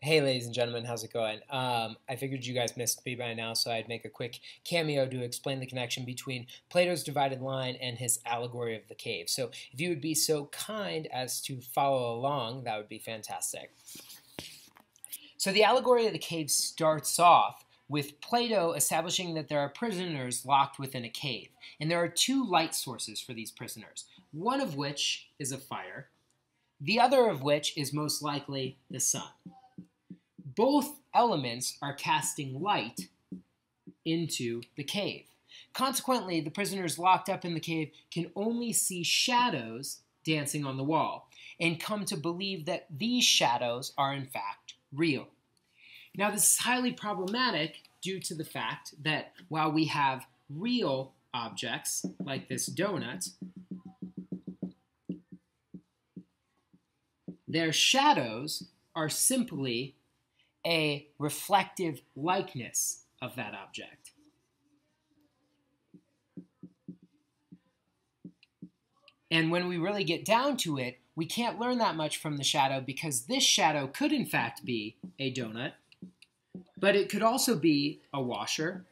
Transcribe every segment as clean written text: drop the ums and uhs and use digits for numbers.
Hey, ladies and gentlemen, how's it going? I figured you guys missed me by now, so I'd make a quick cameo to explain the connection between Plato's divided line and his allegory of the cave. So if you would be so kind as to follow along, that would be fantastic. So the allegory of the cave starts off with Plato establishing that there are prisoners locked within a cave. And there are two light sources for these prisoners, one of which is a fire, the other of which is most likely the sun. Both elements are casting light into the cave. Consequently, the prisoners locked up in the cave can only see shadows dancing on the wall and come to believe that these shadows are in fact real. Now, this is highly problematic due to the fact that while we have real objects like this donut, their shadows are simply a reflective likeness of that object. And when we really get down to it, we can't learn that much from the shadow because this shadow could in fact be a donut, but it could also be a washer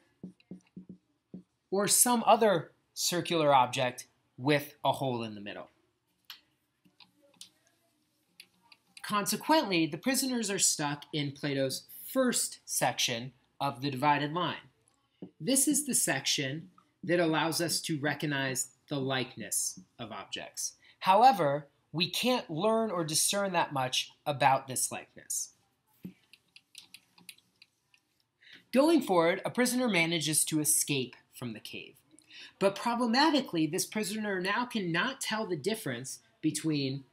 or some other circular object with a hole in the middle. Consequently, the prisoners are stuck in Plato's first section of the divided line. This is the section that allows us to recognize the likeness of objects. However, we can't learn or discern that much about this likeness. Going forward, a prisoner manages to escape from the cave. But problematically, this prisoner now cannot tell the difference between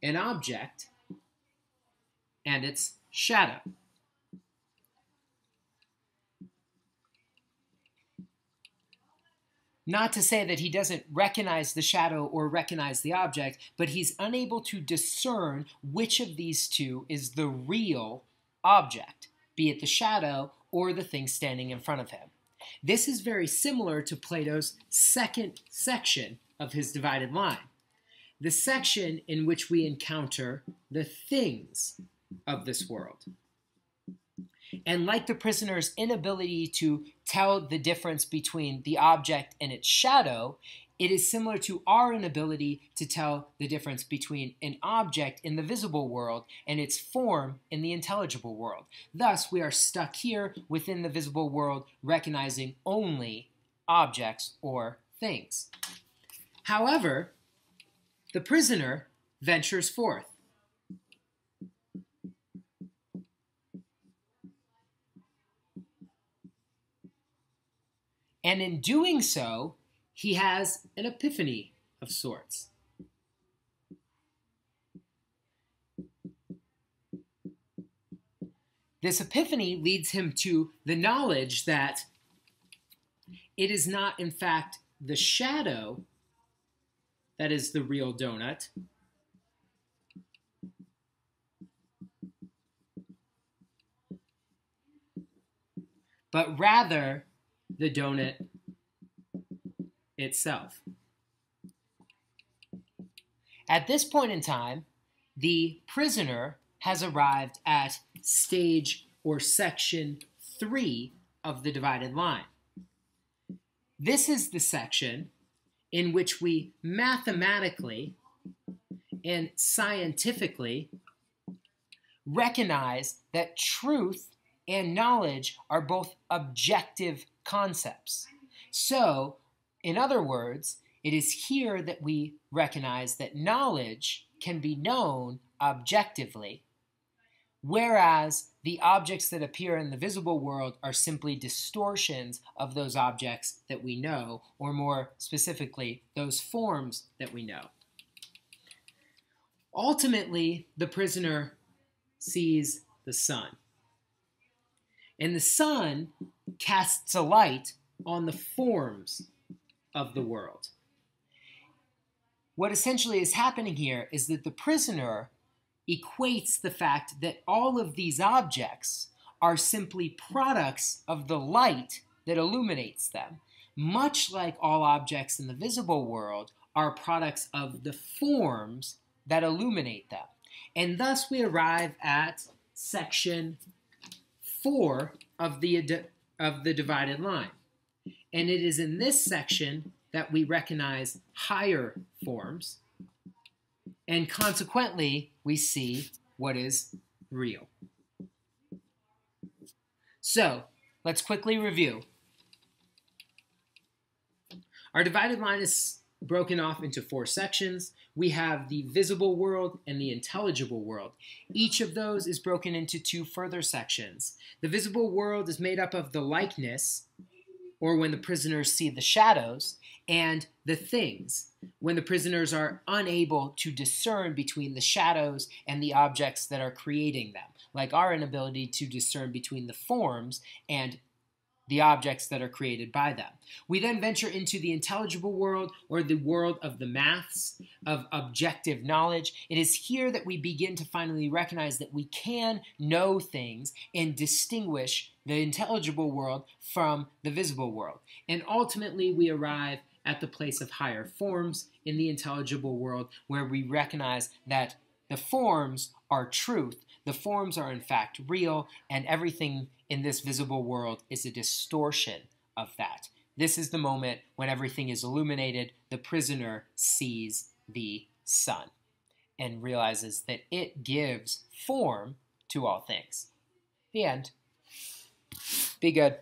an object and its shadow. Not to say that he doesn't recognize the shadow or recognize the object, but he's unable to discern which of these two is the real object, be it the shadow or the thing standing in front of him. This is very similar to Plato's second section of his divided line, the section in which we encounter the things of this world. And like the prisoner's inability to tell the difference between the object and its shadow, it is similar to our inability to tell the difference between an object in the visible world and its form in the intelligible world. Thus, we are stuck here within the visible world, recognizing only objects or things. However, the prisoner ventures forth. And in doing so, he has an epiphany of sorts. This epiphany leads him to the knowledge that it is not, in fact, the shadow that is the real donut, but rather the donut itself. At this point in time, the prisoner has arrived at stage or section 3 of the divided line. This is the section in which we mathematically and scientifically recognize that truth and knowledge are both objective concepts. So, in other words, it is here that we recognize that knowledge can be known objectively, whereas the objects that appear in the visible world are simply distortions of those objects that we know, or more specifically, those forms that we know. Ultimately, the prisoner sees the sun. And the sun casts a light on the forms of the world. What essentially is happening here is that the prisoner equates the fact that all of these objects are simply products of the light that illuminates them, much like all objects in the visible world are products of the forms that illuminate them. And thus we arrive at section 4 of the divided line. And it is in this section that we recognize higher forms, and consequently, we see what is real. So, let's quickly review. Our divided line is broken off into 4 sections. We have the visible world and the intelligible world. Each of those is broken into 2 further sections. The visible world is made up of the likeness, or when the prisoners see the shadows, and the things, when the prisoners are unable to discern between the shadows and the objects that are creating them, like our inability to discern between the forms and the objects that are created by them. We then venture into the intelligible world, or the world of the maths, of objective knowledge. It is here that we begin to finally recognize that we can know things and distinguish the intelligible world from the visible world. And ultimately, we arrive at the place of higher forms in the intelligible world, where we recognize that the forms are truth. The forms are in fact real, and everything in this visible world is a distortion of that. This is the moment when everything is illuminated. The prisoner sees the sun and realizes that it gives form to all things. The end. Be good.